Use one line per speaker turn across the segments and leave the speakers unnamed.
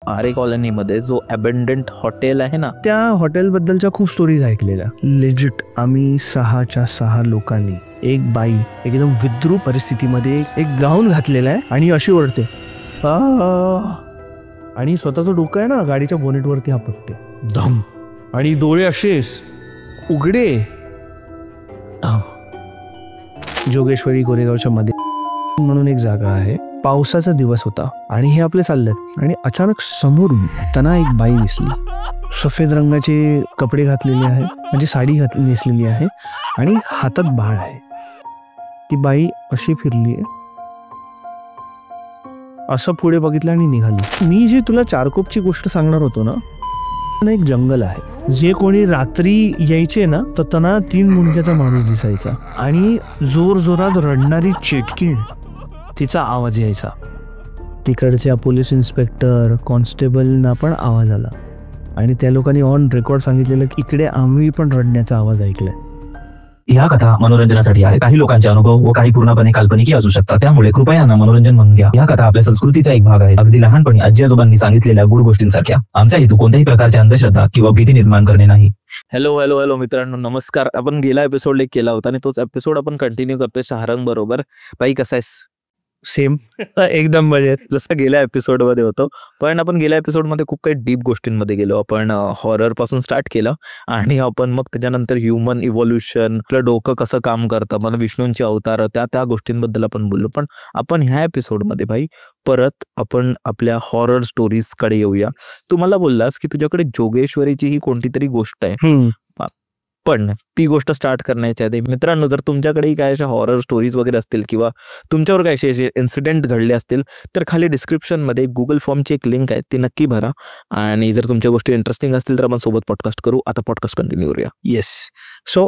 आरे कॉलनीमध्ये जो abundant hotel आहे ना,
त्या हॉटेलबद्दलच्या खूप स्टोरीज ऐकलेल्या. लेजिट आम्ही 6च्या 6 लोकांनी एक बाई एकदम विद्रूप परिस्थितीमध्ये एक गाऊन घातलेला आहे आणि अशी ओरडते आणि स्वतःचं डोकं आहे ना गाडीच्या बोनेटवरती आपटते धम आणि डोळे असे उघडे. जोगेश्वरी कोरेगावच्या मध्ये म्हणून एक जागा आहे. पावसाचा दिवस होता आणि हे आपले चाललेत आणि अचानक समोरून त्यांना एक बाई दिसली. सफेद रंगाचे कपडे घातलेले आहे, म्हणजे साडी नेसलेली आहे आणि हातात बाळ आहे. ती बाई अशी फिरली आहे, असं पुढे बघितलं आणि निघाली. मी जी तुला चारकोपची गोष्ट सांगणार होतो ना, एक जंगल आहे. जे कोणी रात्री यायचे ना तर त्यांना 3 मुंडक्याचा माणूस दिसायचा आणि जोर जोरात रडणारी चेटकीण तिचा आवाज यायचा. तिकडच्या पोलीस इन्स्पेक्टर कॉन्स्टेबलना पण आवाज आला आणि त्या लोकांनी ऑन रेकॉर्ड सांगितलेलं की इकडे आम्ही पण रडण्याचा आवाज ऐकलाय.
ह्या कथा मनोरंजनासाठी आहे. काही लोकांचे अनुभव व काही पूर्णपणे काल्पनिक असू शकतात, त्यामुळे कृपया यांना मनोरंजन म्हणून घ्या. ह्या कथा आपल्या संस्कृतीचा एक भाग आहे, अगदी लहानपणी आजी आजोबांनी सांगितलेल्या गुड गोष्टींसारख्या. आमचा हेतू कोणत्याही प्रकारची अंधश्रद्धा किंवा भीती निर्माण करणे नाही.
हॅलो हॅलो हॅलो मित्रांनो, नमस्कार. आपण गेला एपिसोड एक केला होता आणि तोच एपिसोड आपण कंटिन्यू करतोय शाहरंग बरोबर. बाई कसा आहेस?
सेम एकदम मजेत
जसं गेल्या एपिसोड मध्ये होतो. पण आपण गेल्या एपिसोड मध्ये खूप काही डीप गोष्टींमध्ये गेलो. आपण हॉरर पासून स्टार्ट केलं आणि आपण मग त्याच्यानंतर ह्युमन इव्होल्युशन, आपलं डोकं कसं काम करतं, मला विष्णूंची अवतार, त्या गोष्टींबद्दल आपण बोललो. पण आपण ह्या एपिसोडमध्ये भाई परत आपण आपल्या हॉरर स्टोरीज कडे येऊया. तू मला बोललास की तुझ्याकडे जोगेश्वरीची ही कोणती तरी गोष्ट आहे, पण ती गोष्ट स्टार्ट करण्याच्या आधी मित्रांनो, जर तुमच्याकडेही काय अशा हॉरर स्टोरीज वगैरे असतील किंवा तुमच्यावर काय असे इन्सिडेंट घडले असतील तर खाली डिस्क्रिप्शनमध्ये गुगल फॉर्मची एक लिंक आहे, ती नक्की भरा. आणि जर तुमच्या गोष्टी इंटरेस्टिंग असतील तर आपण सोबत पॉडकास्ट करू. आता पॉडकास्ट कंटिन्यू करूया.
येस. सो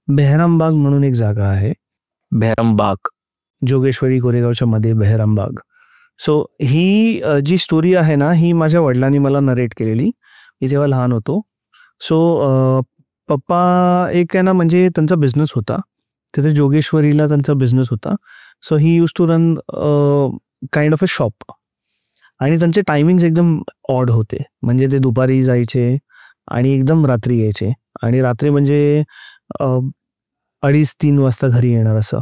बेहरामबाग म्हणून एक जागा आहे.
बेहरामबाग,
जोगेश्वरी कोरेगावच्या मध्ये बेहरामबाग. सो ही जी स्टोरी आहे ना, ही माझ्या वडिलांनी मला नरेट केलेली. मी जेव्हा लहान होतो. सो पप्पा एक आहे ना, म्हणजे त्यांचा बिझनेस होता तिथे जोगेश्वरीला, त्यांचा बिझनेस होता. So he use to run kind of a shop आणि त्यांचे टायमिंग्स एकदम ऑड होते. म्हणजे ते दुपारी जायचे आणि एकदम रात्री यायचे आणि रात्री म्हणजे 2:30-3 वाजता घरी येणार असं.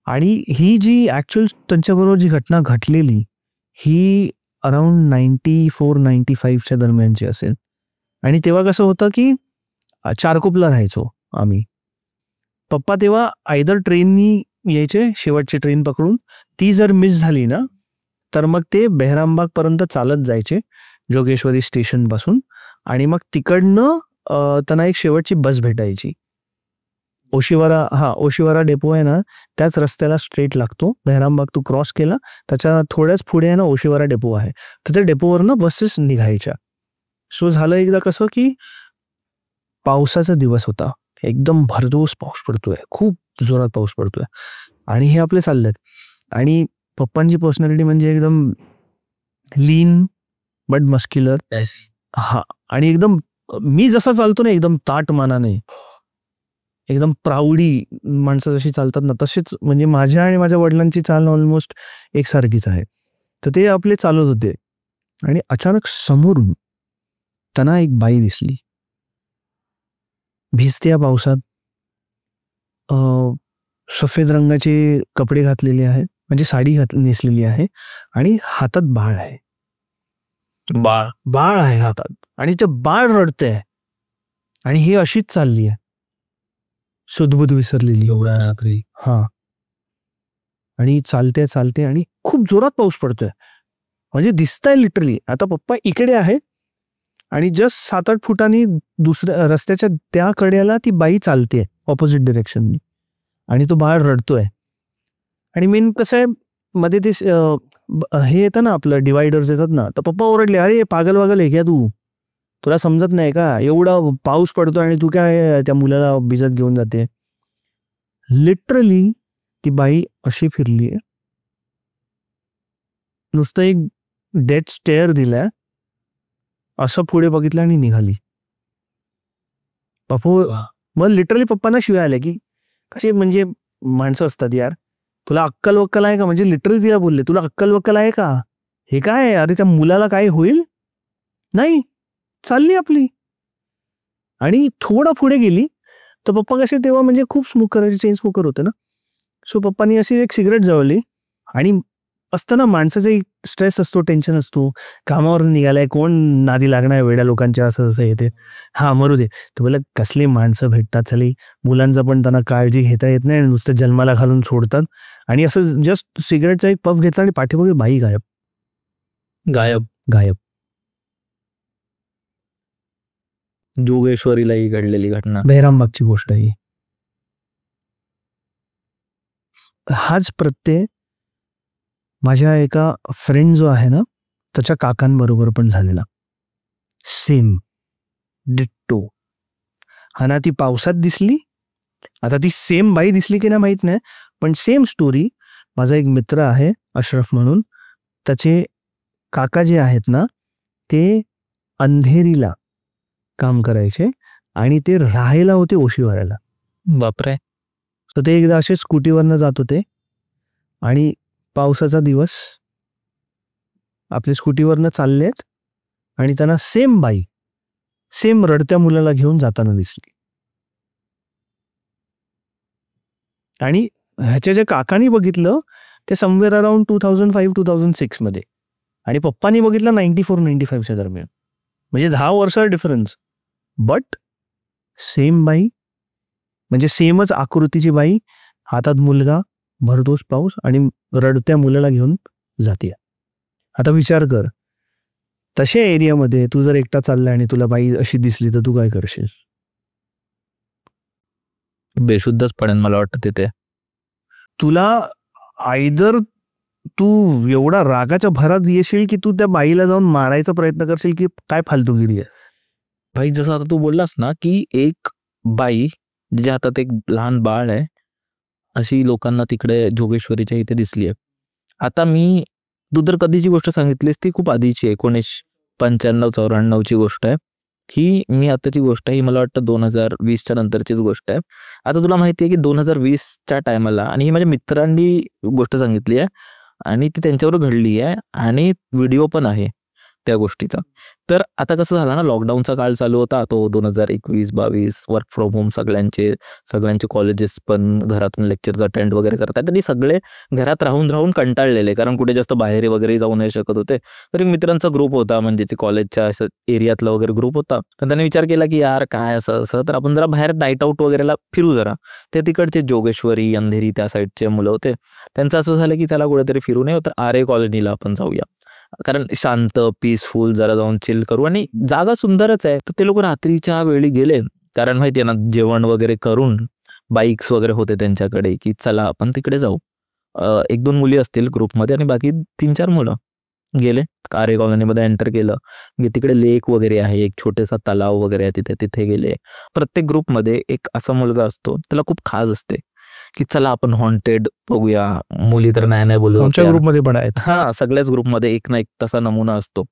आणि ही जी ॲक्च्युअल त्यांच्याबरोबर जी घटना घडलेली ही अराउंड 94-95च्या दरम्यानची असेल. आणि तेव्हा कसं होतं की चारकोपला राहायचो आम्ही. पप्पा तेव्हा आयदर ट्रेननी यायचे, शेवटची ट्रेन पकडून. ती जर मिस झाली ना तर मग ते बेहरामबाग पर्यंत चालत जायचे जोगेश्वरी स्टेशन पासून आणि मग तिकडनं त्यांना एक शेवटची बस भेटायची. ओशिवारा डेपो आहे ना, त्याच रस्त्याला स्ट्रेट लागतो. बेहरामबाग तू क्रॉस केला त्याच्या थोड्याच पुढे आहे ना ओशिवारा डेपो आहे, तर त्या डेपोवरनं बसेस निघायच्या. सो झालं एकदा कसं की पावसाचा दिवस होता, एकदम भरदोस पाऊस पडतोय, खूप जोरात पाऊस पडतोय आणि हे आपले चाललेत. आणि पप्पांची पर्सनॅलिटी म्हणजे एकदम लीन बट मस्क्युलर. हा, आणि एकदम मी जसा चालतो ना एकदम ताट मानाने, एकदम प्राऊडी माणसं जशी चालतात ना तशीच, म्हणजे माझ्या आणि माझ्या वडिलांची चाल ऑलमोस्ट एकसारखीच आहे. तर ते आपले चालत होते आणि अचानक समोरून त्यांना एक बाई दिसली. भिजत्या पावसात, सफेद रंगाचे कपडे घातलेले आहेत, म्हणजे साडी नेसलेली आहे आणि हातात बाळ आहे. बाळ आहे हातात आणि ते बाळ रडते आणि ही अशीच चालली आहे, सुदबुद विसरलेली एवढ्या रात्री. हा, आणि चालते आणि खूप जोरात पाऊस पडतोय, म्हणजे दिसतंय लिटरली. आता पप्पा इकडे आहे आणि जस्ट 7-8 फुटांनी दुसऱ्या रस्त्याच्या त्या कड्याला ती बाई चालते ऑपोजिट डिरेक्शननी आणि तो बाळ रडतोय. आणि मेन कसं आहे, मध्ये ते हे येतं ना आपलं डिवायडर्स येतात ना, तर पप्पा ओरडले, अरे पागल वागल आहे क्या तू, तुला समजत नाही का, एवढा पाऊस पडतो आणि तू काय त्या मुलाला भिजत घेऊन जाते. लिटरली ती बाई अशी फिरली आहे, नुसतं एक डेड स्टेअर दिलाय, असं पुढे बघितलं आणि निघाली. मग लिटरली पप्पांना शिवाय आल्या की कसे म्हणजे माणसं असतात यार, तुला अक्कल वक्कल आहे का, म्हणजे लिटरली तिला बोलले तुला अक्कल वक्कल आहे का, हे काय, अरे त्या मुलाला काय होईल, नाही, चालली आपली. आणि थोडा पुढे गेली तर पप्पा कसे तेव्हा म्हणजे खूप स्मोक करायचे, चेन स्मोकर होते ना. सो पप्पानी अशी एक सिगरेट जळवली. आणि असतं ना माणसाचा एक स्ट्रेस असतो, टेन्शन असतो, कामावर निघालाय, कोण नादी लागणार वेड्या लोकांच्या, असं असं येते, हा मरू दे. तर बोला कसली माणसं भेटतात झाली, मुलांचा पण त्यांना काळजी घेता येत नाही, नुसतं जन्माला घालून सोडतात. आणि असं जस्ट सिगरेटचा एक पफ घेतला आणि पाठीमागे बाई गायब.
गायब.
गायब.
जोगेश्वरीलाही घडलेली घटना.
बहिरामबागची गोष्ट आहे ही. हाच प्रत्यय माझ्या एका फ्रेंड जो आहे ना त्याच्या काकांबरोबर पण झालेला. Same ditto. हा ना, ती पावसात दिसली. आता ती सेम बाई दिसली की नाही माहित नाही, पण सेम स्टोरी. माझा एक मित्र आहे अशरफ म्हणून, त्याचे काका जे आहेत ना ते अंधेरीला काम करायचे आणि ते राहायला होते ओशिवाऱ्याला.
बापरे.
तर ते एकदा असे स्कूटीवरनं जात होते आणि पावसाचा दिवस, आपल्या स्कूटीवरनं चाललेत आणि त्यांना सेम बाई, सेम रडत्या मुलाला घेऊन जाताना दिसली. आणि ह्याच्या जे काकांनी बघितलं ते समवेअर अराउंड 2005-2006 मध्ये, आणि पप्पानी बघितलं 94-95च्या दरम्यान, म्हणजे 10 वर्षाचा डिफरन्स. बट सेम बाई, म्हणजे सेमच आकृतीची बाई, हातात मुलगा, भरदोस पाऊस आणि रडत्या मुलाला घेऊन जाते. आता विचार कर, तशा एरियामध्ये तू जर एकटा चाललाय आणि तुला बाई अशी दिसली तर तू काय करशील?
बेशुद्धच पडेन मला वाटतं तिथे.
तुला आयदर तू एवढा रागाच्या भरात येशील की तू त्या बाईला जाऊन मारायचा प्रयत्न करशील की काय फालतूगिरी आहे.
भाई जसं आता तू बोललास ना की एक बाई जिच्या हातात एक लहान बाळ आहे, अशी लोकांना तिकडे जोगेश्वरीच्या इथे दिसली आहे. आता तू तर कधीची गोष्ट सांगितलीस ती खूप आधीची आहे, 1995-94ची गोष्ट आहे ही. मी आताची गोष्ट आहे ही मला वाटतं 2020च्या नंतरचीच गोष्ट आहे. आता तुला माहिती आहे की 2020च्या टायमाला, आणि ही माझ्या मित्रांनी गोष्ट सांगितली आहे आणि ती त्यांच्यावर घडली आहे आणि व्हिडिओ पण आहे त्या गोष्टीचा. तर आता कसं झालं ना, लॉकडाऊनचा काळ चालू होता तो 2021-22, वर्क फ्रॉम होम सगळ्यांचे कॉलेजेस पण घरातून लेक्चर्स अटेंड वगैरे करतात. तरी सगळे घरात राहून राहून कारण कुठे जास्त बाहेर वगैरे जाऊ नाही शकत होते. तरी मित्रांचा ग्रुप होता, म्हणजे ते कॉलेजच्या असं एरियातला वगैरे ग्रुप होता. तर त्याने विचार केला की यार काय असं असं, तर आपण जरा बाहेर नाईट आउट वगैरेला फिरू जरा. ते तिकडचे जोगेश्वरी, अंधेरी त्या साईडचे मुलं होते. त्यांचं असं झालं की त्याला कुठेतरी फिरू नये, तर आरे कॉलनीला आपण जाऊया, कारण शांत पीसफुल जरा जाऊन चिल करू आणि जागा सुंदरच आहे. तर ते लोक रात्रीच्या वेळी गेले, कारण माहितीये ना जेवण वगैरे करून, बाईक्स वगैरे होते त्यांच्याकडे, की चला आपण तिकडे जाऊ. 1-2 मुली असतील ग्रुपमध्ये आणि बाकी 3-4 मुलं गेले. आरे कॉलनीमध्ये एंटर केलं की तिकडे लेक वगैरे आहे, एक छोटासा तलाव वगैरे आहे तिथे गेले. प्रत्येक ग्रुपमध्ये एक असा मुलगा असतो, त्याला खूप खास असते की चला आपण हॉन्टेड बघूया. मुली तर नाही बोलू,
आमच्या ग्रुपमध्ये पण आहेत.
हा, सगळ्याच ग्रुपमध्ये एक ना एक तसा नमुना असतो.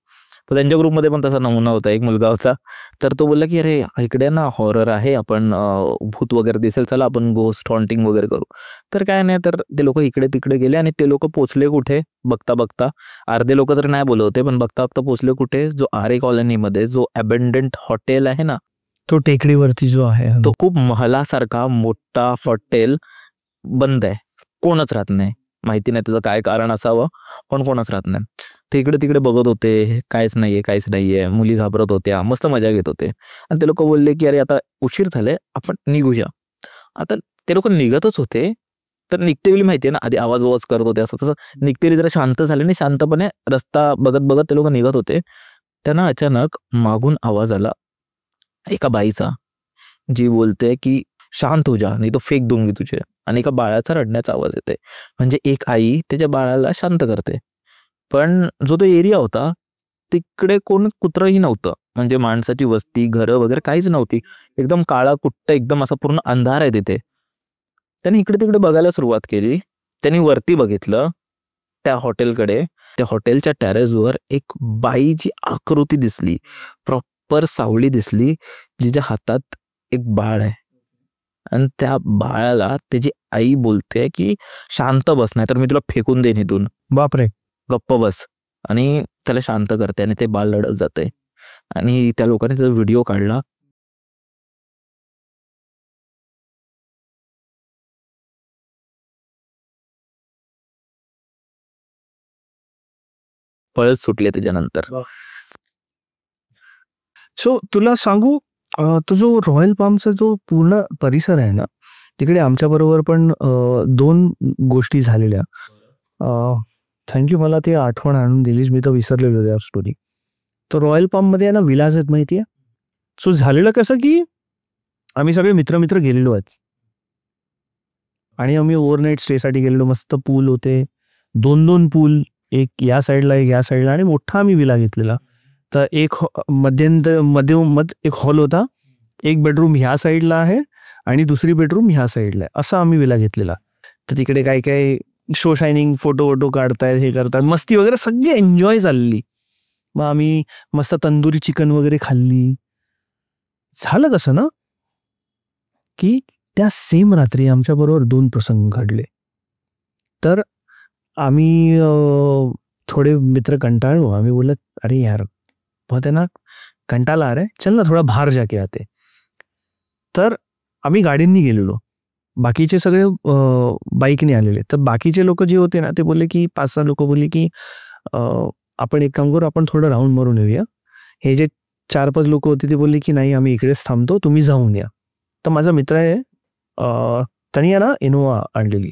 तर त्यांच्या ग्रुपमध्ये पण तसा नमुना होता, एक मुलगा होता. तर तो बोलला की अरे इकडे ना हॉरर आहे, आपण भूत वगैरे दिसेल, चला आपण गोस्ट हॉन्टिंग वगैरे करू. तर काय नाही, तर ते लोक इकडे तिकडे गेले आणि ते लोक पोचले कुठे बघता अर्धे लोक तर नाही बोलत होते, पण बघता पोचले कुठे, जो आरे कॉलनीमध्ये जो अबेंडंट हॉटेल आहे ना,
तो टेकडीवरती जो आहे
तो खूप महलासारखा मोठा हॉटेल बंद आहे, कोणच राहत नाही. माहिती नाही त्याचं काय कारण असावं, पण कोणच राहत नाही. ते इकडे तिकडे बघत होते, काहीच नाहीये. मुली घाबरत होत्या, मस्त मजा घेत होते. आणि ते लोक बोलले की अरे आता उशीर झाले, आपण निघूया. आता ते लोक निघतच होते, तर निघते वेळी माहितीये ना आधी आवाज करत होते, असं तसं निघते वेळी जरा शांत झाले आणि शांतपणे रस्ता बघत बघत ते लोक निघत होते. त्यांना अचानक मागून आवाज आला एका बाईचा, जी बोलते की शांत हो जा, नाही तो फेक दूंगी तुझे. आणि एका बाळाचा रडण्याचा आवाज येते, म्हणजे एक आई त्याच्या बाळाला शांत करते. पण जो तो एरिया होता तिकडे कोण कुत्रही नव्हतं, म्हणजे माणसाची वस्ती, घरं वगैरे काहीच नव्हती. एकदम काळा कुट्ट, एकदम असा पूर्ण अंधार आहे तिथे. त्यांनी इकडे तिकडे बघायला सुरुवात केली. त्यांनी वरती बघितलं त्या हॉटेलकडे. त्या हॉटेलच्या टेरेसवर एक बाईची आकृती दिसली, प्रॉपर सावळी दिसली, जिच्या हातात एक बाळ आहे. आणि त्या बाळाला त्याची आई बोलते की शांत बस, नाही तर मी तुला फेकून देईन इथून,
बापरे,
गप्प बस. आणि त्याला शांत करते आणि ते बाळ लढत जाते. आणि त्या लोकांनी त्याचा व्हिडिओ काढला. पळत सुटले त्याच्यानंतर.
सो तुला सांगू, तो जो रॉयल पामचा जो पूर्ण परिसर आहे ना, तिकडे आमच्या बरोबर पण 2 गोष्टी झालेल्या. थँक्यू, मला ती आठवण आणून दिलीस, मी तर विसरलेलो त्या स्टोरी. तर रॉयल पाम मध्ये आहे ना विलाज आहेत माहिती आहे. सो झालेलं कसं की आम्ही सगळे मित्र गेलेलो आहेत आणि आम्ही ओव्हरनाईट स्टेसाठी गेलेलो. मस्त पूल होते, 2 पूल, एक या साईडला एक या साईडला, आणि मोठा आम्ही विला घेतलेला. तर एक मध एक हॉल होता, एक बेडरूम ह्या साईडला आहे आणि दुसरी बेडरूम ह्या साईडला आहे, असा आम्ही विला घेतलेला. तर तिकडे काय काय शो शायनिंग, फोटो काढतायत, हे करतात, मस्ती वगैरे सगळी एन्जॉय चालली. मग आम्ही मस्त तंदुरी चिकन वगैरे खाल्ली. झालं कसं ना की त्या सेम रात्री आमच्या बरोबर 2 प्रसंग घडले. तर आम्ही थोडे मित्र कंटाळलो. आम्ही बोललो अरे यार बहुत है ना, कंटाळा आ रहा है, चल ना थोडा बाहेर जाके आते. तर आम्ही गाडींनी गेलेलो, बाकीचे सगळे बाईकने आलेले. तर बाकीचे लोक जे होते ना ते बोलले की 5-6 लोक बोलले की आपण एक काम करू, आपण थोडं राऊंड मारून येऊया. हे जे 4-5 लोक होते ते बोलले की नाही आम्ही इकडेच थांबतो, तुम्ही जाऊन या. तर माझा मित्र आहे, त्यांनी आहे ना इनोवा आणलेली.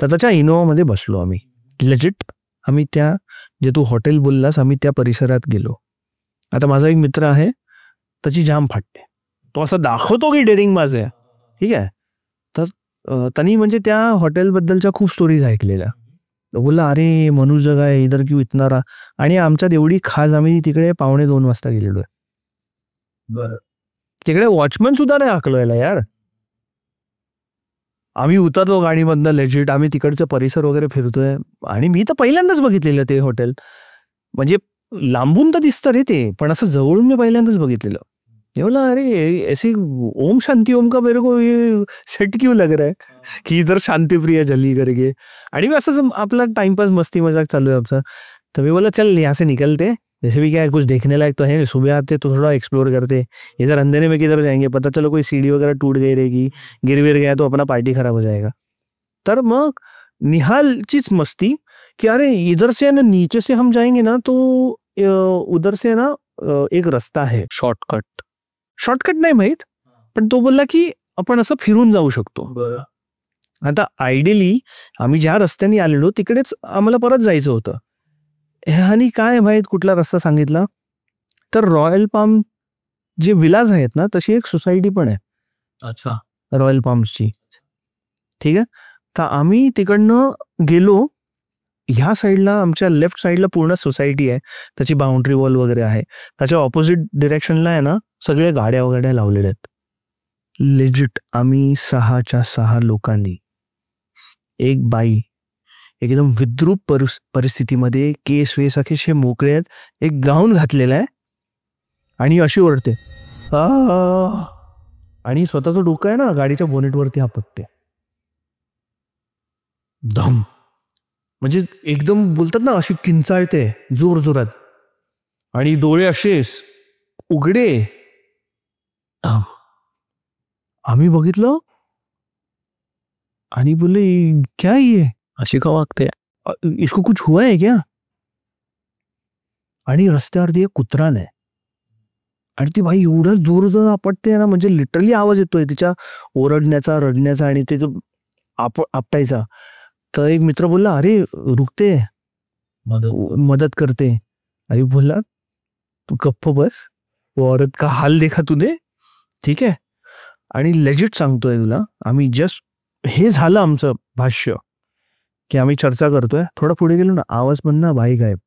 तर त्याच्या इनोवामध्ये बसलो आम्ही. लेजिट आम्ही त्या, जे तू हॉटेल बोललास, आम्ही त्या परिसरात गेलो. आता माझा एक मित्र आहे, त्याची जाम फाटते, तो असं दाखवतो की डेअरिंग बाज आहे, ठीक आहे. तर त्यांनी म्हणजे त्या हॉटेलबद्दलच्या खूप स्टोरीज ऐकलेल्या. बोलला अरे मनुष्य जगा आहे इधर क्यों इतना रहा. आणि आमच्यात एवढी खास, आम्ही तिकडे 1:45 वाजता गेलेलो आहे.
बरं.
तिकडे वॉचमन सुद्धा नाही हाकलवायला यार. आम्ही उतरलो गाडीमधनं, लेजिट आम्ही तिकडचं परिसर वगैरे फिरतोय. आणि मी तर पहिल्यांदाच बघितलेलं ते हॉटेल. म्हणजे लांबून तर दिसतं रे ते, पण असं जवळून मी पहिल्यांदाच बघितलेलं. बोला अरे ऐसी ओम शांती ओम का मेरे को ये सेट क्यों लग रहा है की इधर शांति प्रिय जली करके. आणि मी असं आपला टाइमपास मस्ती मजाक चालू है आमचा. तर मी बोला चल यहाँ से निकलते, जैसे भी क्या है कुछ देखने लायक तो है, सुबह आते तो थोड़ा एक्सप्लोर करते, इधर अंधेरे में किधर जाएंगे, पता चलो कोई सीढ़ी वगैरह टूट गई रहेगी, गिर विर गया तो अपना पार्टी खराब हो जाएगा. तर मग निहालचीच मस्ती कि अरे इधर से ना नीचे से हम जाएंगे ना तो उधर से ना एक रस्ता है शॉर्टकट नाही माहित, पण तो बोलला की आपण असं फिरून जाऊ शकतो. आता आयडियली आम्ही ज्या रस्त्याने आलेलो तिकडेच आम्हाला परत जायचं होतं. आणि काय माहित कुठला रस्ता सांगितला. तर रॉयल पाम जे विलाज आहेत ना तशी एक सोसायटी पण आहे.
अच्छा.
रॉयल पाम्सची, ठीक आहे. तर आम्ही तिकडनं गेलो. ह्या साईडला आमच्या लेफ्ट साईडला पूर्ण सोसायटी आहे, त्याची बाउंड्री वॉल वगैरे आहे. त्याच्या ऑपोजिट डिरेक्शनला आहे ना सगळे गाड्या वगैरे लावलेल्या आहेत. लेजिट आम्ही 6च्या 6 लोकांनी, एक बाई एकदम विद्रूप परिस्थितीमध्ये, केस वेस अखेशे मोकळे आहेत, एक गाऊन घातलेला आहे आणि अशी ओरडते आणि स्वतःचं डोकं आहे ना गाडीच्या बोनेटवरती आपटते. धम, म्हणजे एकदम बोलतात ना अशी किंचाळते जोर जोरात आणि डोळे असे उघडे. आम्ही बघितलं आणि बोले क्या ये,
अशी का वागते,
इसको कुछ हुआ है क्या. आणि रस्त्यावरती एक कुत्रा नाही आणि ती बाई एवढं जोर जोर आपटते ना, म्हणजे लिटरली आवाज येतोय तिच्या ओरडण्याचा, रडण्याचा आणि त्याचं आपटायचा. तर एक मित्र बोलला अरे रुकते, मदत करते. अरे बोलला तू गप्प बस, वो औरत का हाल देखा तूने, ठीक आहे. आणि लेजिट सांगतोय तुला, आम्ही जस्ट हे झालं आमचं भाष्य की आम्ही चर्चा करतोय, थोडं पुढे गेलो ना आवाज पण ना बाई गायब.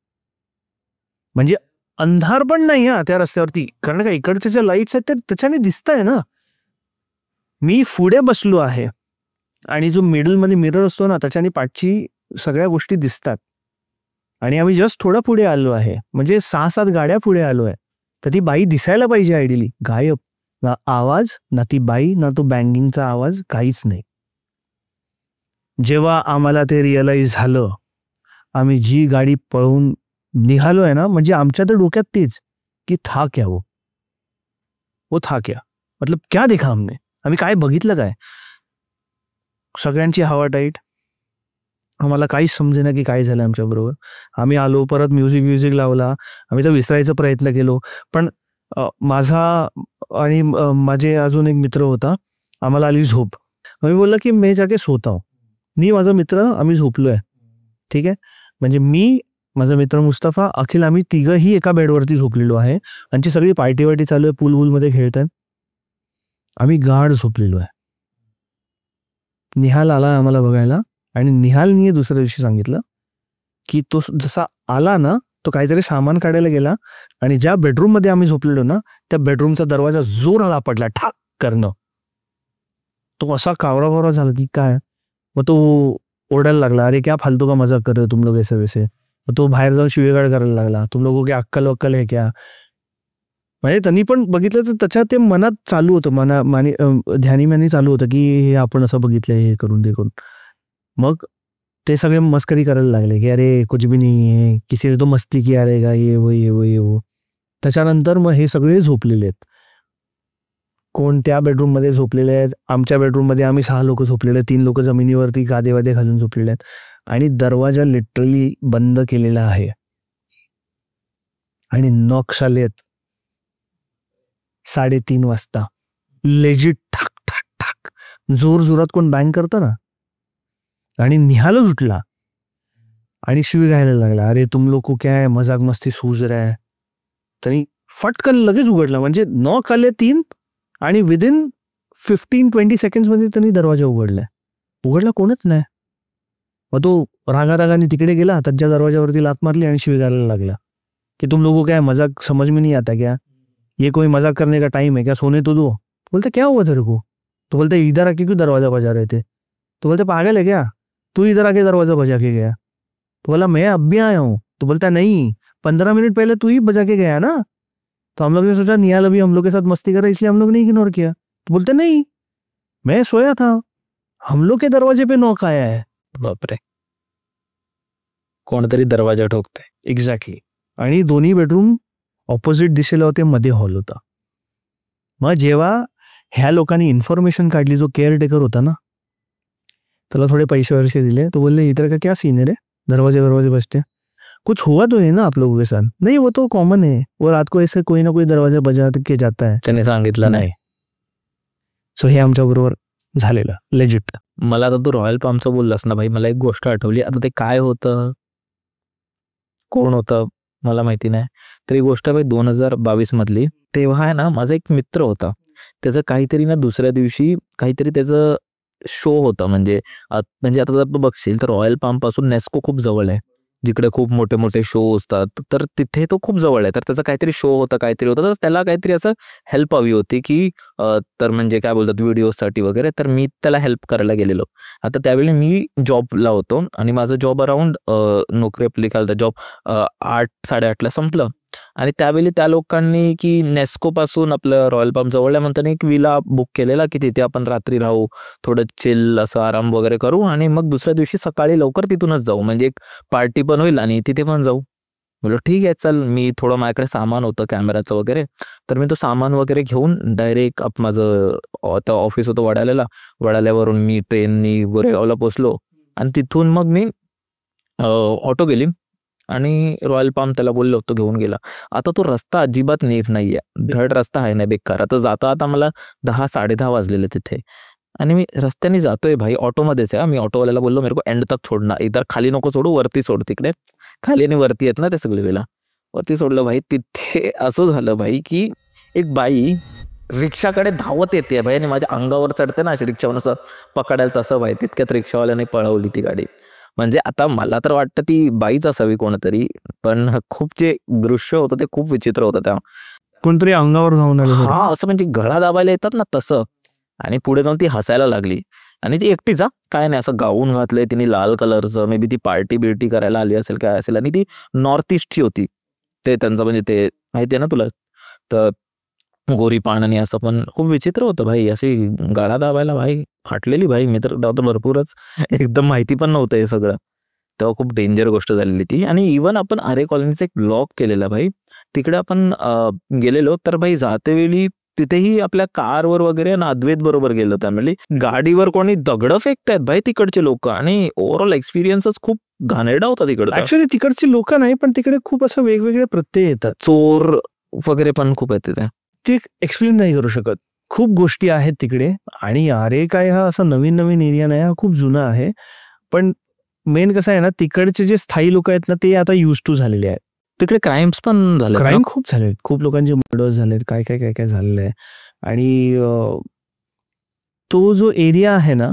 म्हणजे अंधार पण नाही हा त्या रस्त्यावरती, कारण का इकडच्या ज्या लाईट्स आहेत त्याच्याने दिसतंय ना. मी पुढे बसलो आहे आणि जो मिडल मध्ये मिरर असतो ना त्याच्याने पाठची सगळ्या गोष्टी दिसतात. आणि आम्ही जस्ट थोडं पुढे आलो आहे, म्हणजे 6-7 गाड्या पुढे आलो आहे. तर ती बाई दिसायला पाहिजे आयडियली, गायब. ना आवाज, ना ती बाई, ना तो बँगिंगचा आवाज, काहीच नाही. जेव्हा आम्हाला ते रिअलाइज झालं, आम्ही जी गाडी पळवून निघालोय ना, म्हणजे आमच्या तर डोक्यात तेच की था क्या वो था क्या, मतलब क्या देखा हमने, आम्ही काय बघितलं काय. सगळ्यांची हवा टाईट, आम्हाला काहीच समजेना की काय झालं आमच्या बरोबर. आम्ही आलो, परत म्युझिक लावला, आम्ही तर विसरायचा प्रयत्न केलो. पण माझा आणि माझे अजून एक मित्र होता, आम्हाला आली झोप. मी बोललो की मी जाके सोता हूं. मी माझा मित्र आम्ही झोपलोय, ठीक आहे. म्हणजे मी, माझा मित्र मुस्तफा, अखिल, आम्ही तिघही एका बेडवरती झोपलेलो आहे. आमची सगळी पार्टी चालू आहे, पूलमध्ये खेळतात. आम्ही गाढ झोपलेलो आहे. निहाल आला आम्हाला बघायला आणि निहालनी दुसऱ्या दिवशी सांगितलं की तो जसा आला ना, तो काहीतरी सामान काढायला गेला आणि ज्या बेडरूममध्ये आम्ही झोपलेलो ना, त्या बेडरूमचा दरवाजा जोराला पडला, ठाक करणं. तो असा कावरा झाला की काय. मग तो ओरडायला लागला, अरे क्या फालतू का मजाक कर रहे तुम लोग ऐसे वैसे. मग तो बाहेर जाऊन शिवेगाळ करायला लागला, तुम लोगों की अक्कल वक्कल है क्या. म्हणजे त्यांनी पण बघितलं तर त्याच्या ते मनात चालू होतं, ध्यानी चालू होतं की हे आपण असं बघितलंय, हे करून ते करून. मग ते सगळे मस्करी करायला लागले की अरे कुछ भी नहीं है, किसी ने तो मस्ती किया रहेगा, ये वो. त्याच्यानंतर मग हे सगळे झोपलेले आहेत. कोण त्या बेडरूममध्ये झोपलेले आहेत, आमच्या बेडरूममध्ये आम्ही 6 लोक झोपलेले आहेत, 3 लोक जमिनीवरती गादेवादे घालून झोपलेले आहेत आणि दरवाजा लिटरली बंद केलेला आहे आणि नॉक्स आलेत 3:30 वाजता. लेजिट ठाक ठाक ठाक जोर जोरात कोण बँग करतं ना. आणि निहालच उठला आणि शिवी घायला लागला, अरे तुम लोग को क्या है, मजाक मस्ती सूझ रहा है. तरी फटकन लगेच उघडला, म्हणजे नॉक आले 3 आणि विदिन 15-20 सेकंड्स मध्ये त्यांनी दरवाजा उघडला कोणच नाही. मग तो रागारागाने तिकडे गेला, त्याच्या दरवाजावरती लात मारली आणि शिवी घालायला लागला कि तुम लोगों को क्या है, मजाक समझ में नहीं आता क्या, ये कोई मजाक करने का टाइम है क्या, सोने तो दो. बोलते क्या हुआ तेरे को. तो बोलते इधर आके क्यों दरवाजा बजा रहे थे. तो बोलते पागल है क्या, तू इधर आके दरवाजा बजा के गया. तो बोला मैं अब भी आया हूँ. तो बोलता नहीं, 15 मिनट पहले तू ही बजा के गया ना. तो हम लोग ने सोचा निहाल अभी हम लोग के साथ मस्ती कर रहा है, इसलिए हम लोग ने इग्नोर किया. तो बोलते नहीं, मैं सोया था, हम लोग के दरवाजे पे नॉक आया है.
बापरे, कोणतरी दरवाजा ठोकते.
एक्झॅक्टली. आणि दोन्ही बेडरूम ऑपोजिट दिशेला होते, मध्ये हॉल होता. मग जेव्हा ह्या लोकांनी इन्फॉर्मेशन काढली, जो केअरटेकर होता ना, त्याला थोड़े पैसे दिले. तो बोलले इधर का क्या सीन है रे, दरवाजे बजते, कुछ हुआ तो है ना आप लोगों के साथ. नहीं वो तो कॉमन है, वो रात को ऐसे कोई ना कोई दरवाजा बजा के जाता है.
त्याने सांगितलं नाही.
सो हे आमच्या बरोबर झालेलं लेजिट.
मला आता तू रॉयल पामचं बोललास ना भाई, मला एक गोष्ट आठवली. आता ते काय होतं, कोण होतं मला माहिती नाही, तरी गोष्ट भाई 2022 मधली. तेव्हा आहे ना, माझा एक मित्र होता, त्याचं काहीतरी ना दुसऱ्या दिवशी काहीतरी त्याचं शो होता. म्हणजे आता जर तू बघशील तर रॉयल पाम पासून नेस्को खूप जवळ आहे, जिकडे खूप मोठे मोठे शो असतात, तर तिथे तो खूप जवळ आहे. तर त्याचा काहीतरी शो होता, काहीतरी होतं, तर त्याला काहीतरी असं हेल्प हवी होती की तर म्हणजे काय बोलतात व्हिडिओसाठी वगैरे. तर मी त्याला हेल्प करायला गेलेलो. आता त्यावेळी मी जॉबला होतो आणि माझं जॉब अराउंड नोकरी आपली काय जॉब 8-8:30ला संपलं. आणि त्यावेळी त्या लोकांनी की नेस्को पासून आपलं रॉयल पाम जवळ म्हणताना एक विला बुक केलेला की तिथे आपण रात्री राहू, थोडं चिल असं आराम वगैरे करू आणि मग दुसऱ्या दिवशी सकाळी लवकर तिथूनच जाऊ, म्हणजे एक पार्टी पण होईल आणि तिथे पण जाऊ. बोललो ठीक आहे चल. मी थोडं माझ्याकडे सामान होतं कॅमेराचं वगैरे, तर मी तो सामान वगैरे घेऊन डायरेक्ट माझं आता ऑफिस होतं वडाल्यावरून मी ट्रेननी गोरेगावला पोचलो आणि तिथून मग मी ऑटो गेली आणि रॉयल पाम त्याला बोललो होतो घेऊन गेला. आता तो रस्ता अजिबात नीट नाहीये, धड रस्ता आहे ना बेकार. आता जाता मला 10-10:30 वाजलेले तिथे आणि मी रस्त्याने जातोय भाई, ऑटोमध्येच आहे. मी ऑटोवाल्याला बोललो मेरे को एंड तक छोडना, इधर खाली नको सोडू, वरती सोड. तिकडे खाली आणि वरती आहेत ना ते सगळे वेळेला, वरती सोडलं भाई. तिथे असं झालं भाई की एक बाई रिक्षाकडे धावत येते भाई आणि माझ्या अंगावर चढते ना अशी रिक्षावर असं पकडायला, तसं भाई तितक्यात रिक्षावाल्याने पळवली ती गाडी. म्हणजे आता मला तर वाटतं ती बाईच असावी कोणतरी, पण खूप जे दृश्य होतं ते खूप विचित्र होतं. त्या
कोणतरी अंगावर जाऊन आलं.
हा असं म्हणजे गळा दाबायला येतात ना तसं. आणि पुढे जाऊन ती हसायला लागली आणि ती एकटीच काय नाही, असं गाऊन घातलंय तिने लाल कलरचं, मे बी ती पार्टी करायला आली असेल काय असेल. आणि ती नॉर्थ ईस्टची होती, ते त्यांचं म्हणजे ते माहिती आहे ना तुला, तर गोरी पान आणि असं. पण खूप विचित्र होतं भाई, अशी गळा दाबायला भाई फाटलेली भाई. मी तर भरपूरच एकदम माहिती पण नव्हतं हे सगळं. तेव्हा खूप डेंजर गोष्ट झालेली ती. आणि इव्हन आपण आरे कॉलनीचा एक ब्लॉग केलेला भाई, तिकडे आपण गेलेलो तर भाई जातेवेळी तिथेही आपल्या कारवर वगैरे ना अद्वैत बरोबर गेलो त्यामुळे गाडीवर कोणी दगड फेकतायत भाई तिकडचे लोक, आणि ओव्हरऑल एक्सपिरियन्सच खूप घाणेरडा होता तिकडचा.
ऍक्च्युली तिकडची लोक नाही, पण तिकडे खूप असं वेगवेगळे प्रत्यय येतात,
चोर वगैरे पण खूप आहेत तिथे.
ते एक्सप्लेन नाही करू शकत. खूप गोष्टी आहेत तिकडे. आणि आरे काय हा असा नवीन नवीन एरिया नाही, हा खूप जुना आहे. पण मेन कसं आहे ना, तिकडचे जे स्थायी लोक आहेत ना, ते आता युज टू झालेले आहेत.
तिकडे क्राईम्स पण झाले,
क्राईम खूप झाले, खूप लोकांचे मर्डर्स झालेत, काय काय काय काय झालेलं आहे. आणि तो जो एरिया आहे ना,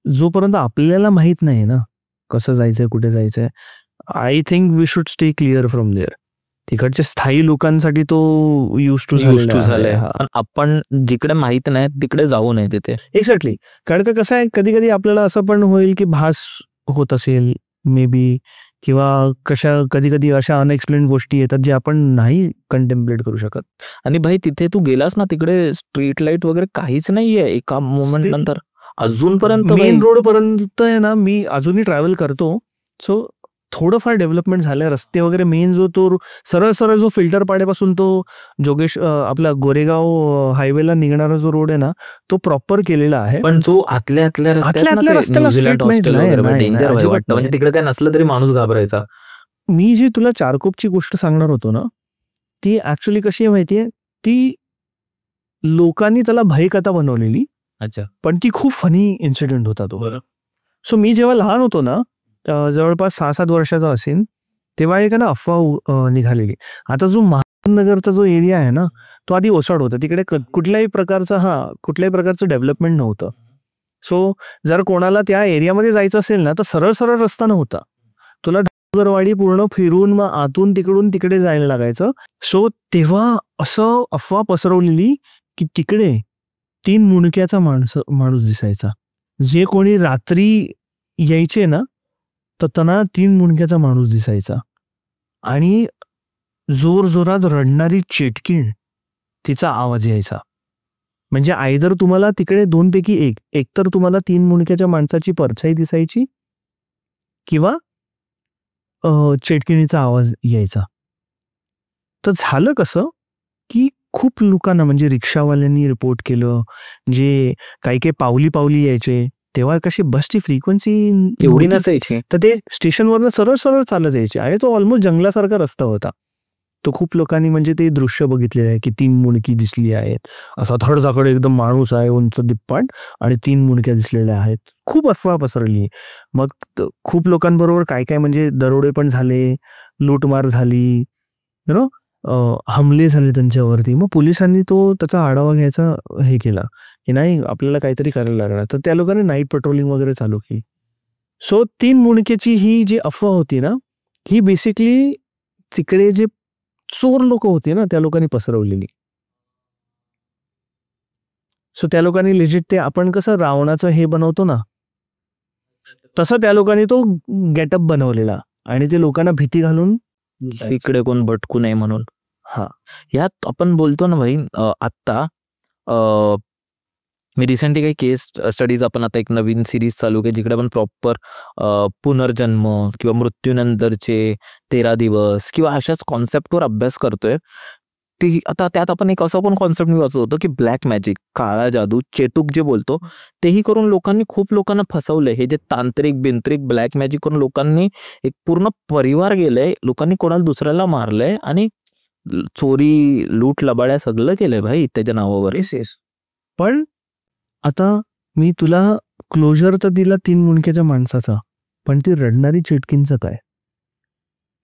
जोपर्यंत आपल्याला माहित नाही ना कसं जायचंय, कुठे जायचंय, I think we should stay clear from there. तिकडच्या स्थायी लोकांसाठी तो युज टू
झालाय. आपण जिकडे माहित नाही तिकडे जाऊ नये तिथे.
एक्झॅक्टली. कारण का कसं आहे, कधी कधी आपल्याला असं पण होईल की भास होत असेल मे बी, किंवा कधी कधी अशा अनएक्सप्लेन गोष्टी येतात जे आपण नाही कंटेम्पलेट करू शकत.
आणि भाई तिथे तू गेलास ना, तिकडे स्ट्रीट लाईट वगैरे काहीच नाहीये एका मोमेंट नंतर अजूनपर्यंत.
मेन रोड पर्यंत आहे ना, मी अजूनही ट्रॅव्हल करतो, सो थोडंफार डेव्हलपमेंट झालंय. रस्ते वगैरे मेन जो तो सरळ सरळ जो फिल्टर पाड्यापासून तो आपला गोरेगाव हायवेला निघणारा जो रोड आहे ना, तो प्रॉपर केलेला आहे.
पण जो आतल्या
रस्त्याला
डेंजर वाटतं, म्हणजे तिकडे काय नसलं तरी माणूस घाबरायचा.
मी जी तुला चारकोपची गोष्ट सांगणार होतो ना, ती ऍक्च्युली कशी आहे माहितीये, ती लोकांनी त्याला भयकथा बनवलेली.
अच्छा.
पण ती खूप फनी इन्सिडेंट होता तो. सो मी जेव्हा लहान होतो ना, जवळपास 6-7 वर्षाचा असेल, तेव्हा एक ना अफवा निघालेली. आता जो महानगरचा जो एरिया आहे ना, तो आधी ओसाड होता. तिकडे कुठल्याही प्रकारचं डेव्हलपमेंट नव्हतं. सो जर कोणाला त्या एरियामध्ये जायचं असेल ना, तर सरळ सरळ रस्ता नव्हता. तुला डोंगरवाडी पूर्ण फिरून मग आतून तिकडून तिकडे जायला लागायचं. सो तेव्हा असं अफवा पसरवलेली की तिकडे 3 मुंडक्याचा माणूस दिसायचा. जे कोणी रात्री यायचे ना, तर त्यांना 3 मुंडक्याचा माणूस दिसायचा. आणि जोर जोरात रडणारी चेटकीण, तिचा आवाज यायचा. म्हणजे आयदर तुम्हाला तिकडे 2 पैकी एक तर तुम्हाला 3 मुंडक्याच्या माणसाची परछाई दिसायची, किंवा चेटकिणीचा आवाज यायचा. तर झालं कसं की खूप लोकांना, म्हणजे रिक्षावाल्यांनी रिपोर्ट केलं, जे काही पावली यायचे. तेव्हा कशी बसची फ्रिक्वेन्सी
एवढी नसायची,
तर ते स्टेशनवरनं सरळ सरळ चालत यायचे. आणि तो ऑलमोस्ट जंगलासारखा रस्ता होता. तो खूप लोकांनी म्हणजे ते दृश्य बघितलेलं आहे की 3 मुंडकी दिसली आहेत. असा थडसाकड एकदम माणूस आहे, उंच दिप्पाट, आणि 3 मुंडक्या दिसलेल्या आहेत. खूप अफवा पसरली. मग खूप लोकांबरोबर काय काय म्हणजे दरोडे पण झाले, लूटमार झाली, हमले झाले त्यांच्यावरती. मग पोलिसांनी त्याचा आढावा घ्यायचा हे केला की नाही, आपल्याला काहीतरी करायला लागणार. तर त्या लोकांनी नाईट पेट्रोलिंग वगैरे चालू केली. सो 3 मुंडक्याची ही जी अफवा होती ना, ही बेसिकली तिकडे जे चोर लोक होते ना, त्या लोकांनी पसरवलेली. सो त्या लोकांनी लेजिट ते आपण कसं रावणाचं हे बनवतो ना, तसं त्या लोकांनी तो गेटअप बनवलेला, आणि ते लोकांना भीती घालून
इकडे कोण भटकू नये म्हणून.
हा,
यात आपण बोलतो ना भाई, आत्ता मी रिसेंटली काही केस स्टडीज, आपण आता एक नवीन सिरीज चालू केली जिकडे आपण प्रॉपर पुनर्जन्म किंवा मृत्यूनंतरचे 13 दिवस किंवा अशाच कॉन्सेप्टवर अभ्यास करतोय. ती आता त्यात आपण एक असं पण कॉन्सेप्ट मी वाचत होतो की ब्लॅक मॅजिक, काळा जादू, चेटूक जे बोलतो, तेही करून लोकांनी खूप लोकांना फसवलंय. हे जे तांत्रिक बिंत्रिक ब्लॅक मॅजिक करून लोकांनी एक पूर्ण परिवार गेलंय, लोकांनी कोणाला दुसऱ्याला मारलंय, आणि चोरी लूट लबाड्या सगळं केलंय भाई त्याच्या नावावर.
पण आता मी तुला क्लोजर तर दिला 3 मुंडक्याच्या माणसाचा, पण ती रडणारी चिटकींचं काय?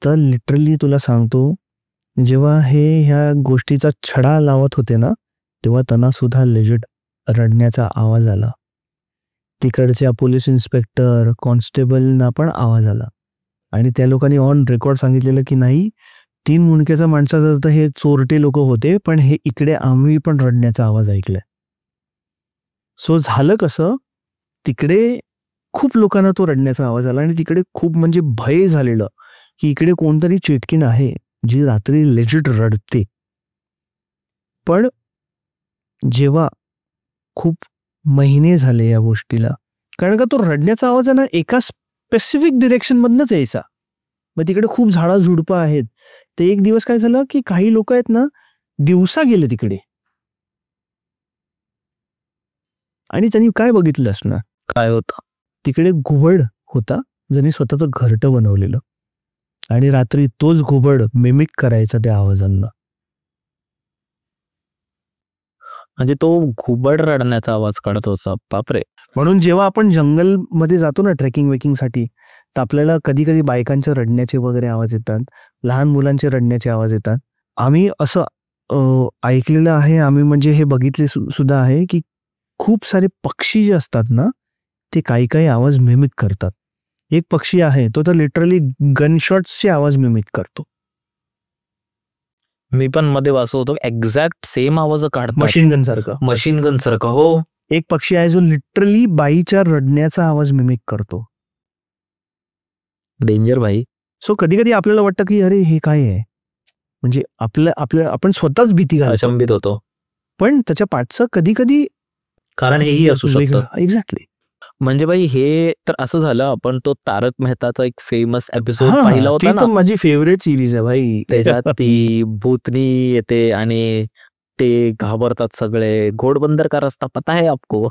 तर लिटरली तुला सांगतो, जेव्हा ह्या गोष्टीचा छडा लावत होते ना, तेव्हा त्यांना सुद्धा लेजिट रडण्याचा आवाज आला. तिकडच्या पोलीस इन्स्पेक्टर, कॉन्स्टेबलना पण आवाज आला. आणि त्या लोकांनी ऑन रेकॉर्ड सांगितलेलं की नाही, 3 मुंडक्याच्या माणसाचा तर हे चोरटे लोक होते, पण हे इकडे आम्ही पण रडण्याचा आवाज ऐकलाय. सो झालं कसं, तिकडे खूप लोकांना तो रडण्याचा आवाज आला, आणि तिकडे खूप म्हणजे भय झालेलं की इकडे कोणतरी चेटकीण आहे जी रात्री लेजिट रडते. पण जेव्हा खूप महिने झाले या गोष्टीला, कारण का तो रडण्याचा आवाज आहे ना, एका स्पेसिफिक डिरेक्शन मधनच यायचा. मग तिकडे खूप झाडा झुडपं आहेत. ते एक दिवस काय झालं की काही लोक आहेत ना दिवसा गेले तिकडे आणि त्यांनी काय बघितलं असणार,
काय होतं?
तिकडे घुबड होता ज्याने स्वतःचं घरटं बनवलेलं आणि रात्री तोच घुबड मिमिक करायचा त्या आवाजांना.
म्हणजे तो घुबड रडण्याचा आवाज काढत होता. बापरे.
म्हणून जेव्हा आपण जंगलमध्ये जातो ना ट्रेकिंग वेकिंगसाठी, तर आपल्याला कधी कधी बायकांचे रडण्याचे वगैरे आवाज येतात, लहान मुलांचे रडण्याचे आवाज येतात. आम्ही असं ऐकलेलं आहे, आम्ही म्हणजे हे बघितले सुद्धा आहे की खूप सारे पक्षी जे असतात ना ते काही काही आवाज मिमिक करतात. एक पक्षी आहे तो तर लिटरली गनशॉट्सचे आवाज मिमिक करतो.
मी पण मध्ये वाचत होतो एक्झॅक्ट सेम आवाज काढतात
मशीन गन सारखं.
मशीन गन सारखं. हो.
एक पक्षी आहे जो लिटरली बाईच्या रडण्याचा आवाज मिमिक करतो.
डेंजर भाई.
सो कधी कधी आपल्याला वाटतं की अरे हे काय आहे, म्हणजे आपण स्वतःच भीती घालतो,
अचंबित होतो.
पण त्याच्या पाठचं कधी कधी
कारण हेही असू शकतं.
एक्झॅक्टली.
म्हणजे भाई हे तर असं झालं, आपण तो तारक मेहताचा एक फेमस एपिसोड पाहिला होता ना,
माझी फेवरेट सिरीज आहे भाई.
त्याच्यात ती भूतनी येते आणि ते घाबरतात सगळे. घोडबंदर का रस्ता पता है आपको?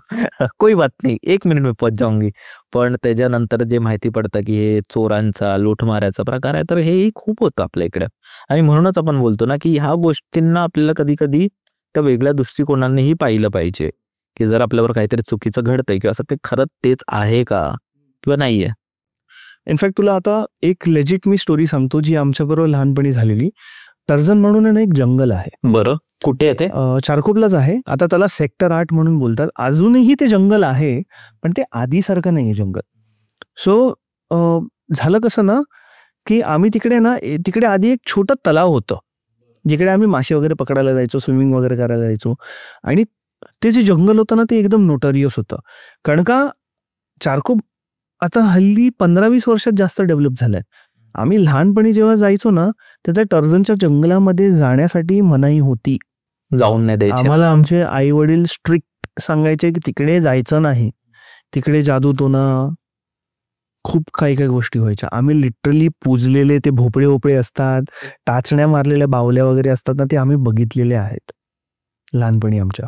कोई बात नाही, 1 मिनिट में पहुंच जाऊंगी. पण त्याच्यानंतर जे माहिती पडतं की हे चोरांचा लूटमाऱ्याचा प्रकार आहे, तर हेही खूप होतं आपल्या इकडे. आणि म्हणूनच आपण बोलतो ना की ह्या गोष्टींना आपल्याला कधी कधी त्या वेगळ्या दृष्टिकोनानेही पाहिलं पाहिजे, की जर आपल्यावर काहीतरी चुकीचं घडतंय किंवा असं ते खरंच तेच आहे का किंवा नाहीये.
इनफॅक्ट तुला आता एक लेजिट मी स्टोरी सांगतो जी आमच्याबरोबर लहानपणी झालेली. टर्झन म्हणून आहे ना एक जंगल आहे.
बरं, कुठे आहे ते?
चारकोपलाच आहे. आता त्याला सेक्टर 8 म्हणून बोलतात. अजूनही ते जंगल आहे, पण ते आधीसारखं नाही आहे जंगल. सो झालं कसं ना की आम्ही तिकडे आधी एक छोटं तलाव होतं जिकडे आम्ही मासे वगैरे पकडायला जायचो, स्विमिंग वगैरे करायला जायचो. आणि ते जे जंगल होतं ना ते एकदम नोटोरियस होतं, कारण का चारकोप आता हल्ली 15-20 वर्षात जास्त डेव्हलप झालंय. आम्ही लहानपणी जेव्हा जायचो ना तर त्या टर्झनच्या जंगलामध्ये जाण्यासाठी मनाई होती.
जाऊन नाही द्यायचे.
आम्हाला आमचे आई वडील स्ट्रिक्ट सांगायचे की तिकडे जायचं नाही, तिकडे जादूटोना खूप काही काही गोष्टी व्हायच्या. आम्ही लिटरली पूजलेले ते भोपळे असतात, टाचण्या मारलेल्या बावल्या वगैरे असतात ना, ते आम्ही बघितलेले आहेत लहानपणी आमच्या.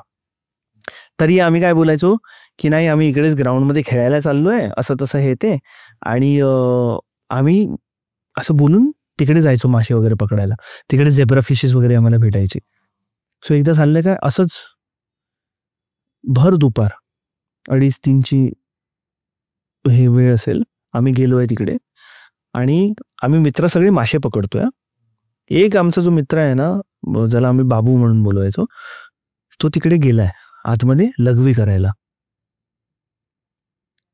तरी आम्ही काय बोलायचो की नाही आम्ही इकडेच ग्राउंडमध्ये खेळायला चाललोय, असं तसं हे ते. आणि आम्ही असं बोलून तिकडे जायचो मासे वगैरे पकडायला. तिकडे झेब्रा फिशेस वगैरे आम्हाला भेटायचे. सो एकदा चाललंय काय असंच भर दुपार 2:30-3ची हे वेळ असेल, आम्ही गेलोय तिकडे आणि आम्ही मित्र सगळे मासे पकडतोय. एक आमचा जो मित्र आहे ना, ज्याला आम्ही बाबू म्हणून बोलवायचो, तो तिकडे गेलाय आतमध्ये लघवी करायला.